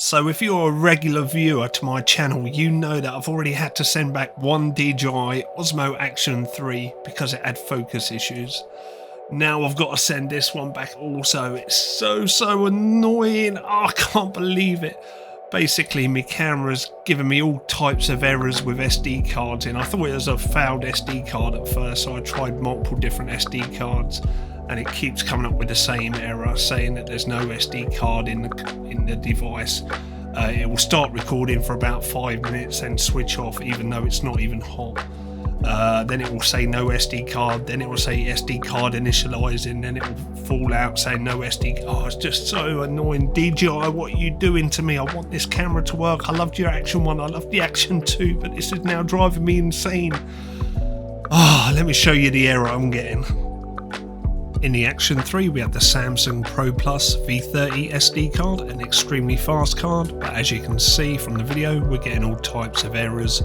So if you're a regular viewer to my channel, you know that I've already had to send back one DJI Osmo Action 3 because it had focus issues. Now I've got to send this one back also. It's so annoying. Oh, I can't believe it. Basically, my camera's giving me all types of errors with SD cards in. I thought it was a failed SD card at first, so I tried multiple different SD cards, and it keeps coming up with the same error, saying that there's no SD card in the device. It will start recording for about 5 minutes and switch off, even though it's not even hot. Then it will say no SD card, then it will say SD card initializing, then it will fall out saying no SD. Oh, it's just so annoying. DJI, what are you doing to me? I want this camera to work. I loved your Action 1, I loved the Action 2, but this is now driving me insane. Oh, let me show you the error I'm getting. In the Action 3 we have the Samsung Pro Plus V30 SD card, an extremely fast card, but as you can see from the video, we're getting all types of errors.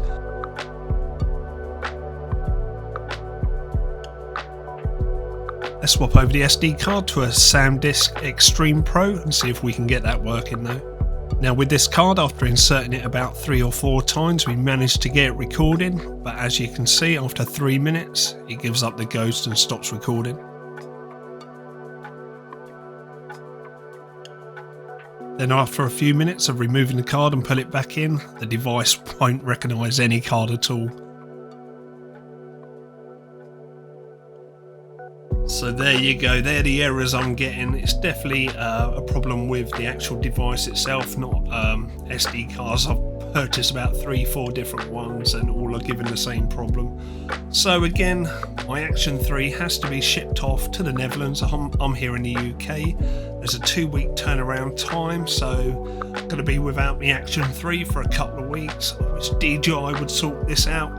Let's swap over the SD card to a SanDisk Extreme Pro and see if we can get that working though. Now with this card, after inserting it about 3 or 4 times, we managed to get it recording, but as you can see, after 3 minutes it gives up the ghost and stops recording. Then after a few minutes of removing the card and put it back in, the device won't recognise any card at all. So there you go, they're the errors I'm getting. It's definitely a problem with the actual device itself, not SD cards. I've purchased about 3-4 different ones and all are giving the same problem. So again, my Action 3 has to be shipped off to the Netherlands. I'm here in the UK. There's a 2-week turnaround time, so I'm going to be without my Action 3 for a couple of weeks. I wish DJI would sort this out.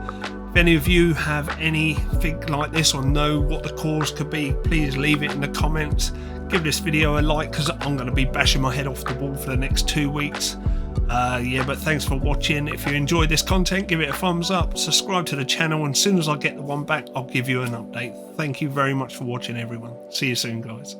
If any of you have anything like this or know what the cause could be, please leave it in the comments. Give this video a like because I'm going to be bashing my head off the wall for the next 2 weeks. Yeah, but thanks for watching. If you enjoyed this content, give it a thumbs up, subscribe to the channel, and as soon as I get the one back, I'll give you an update. Thank you very much for watching, everyone. See you soon, guys.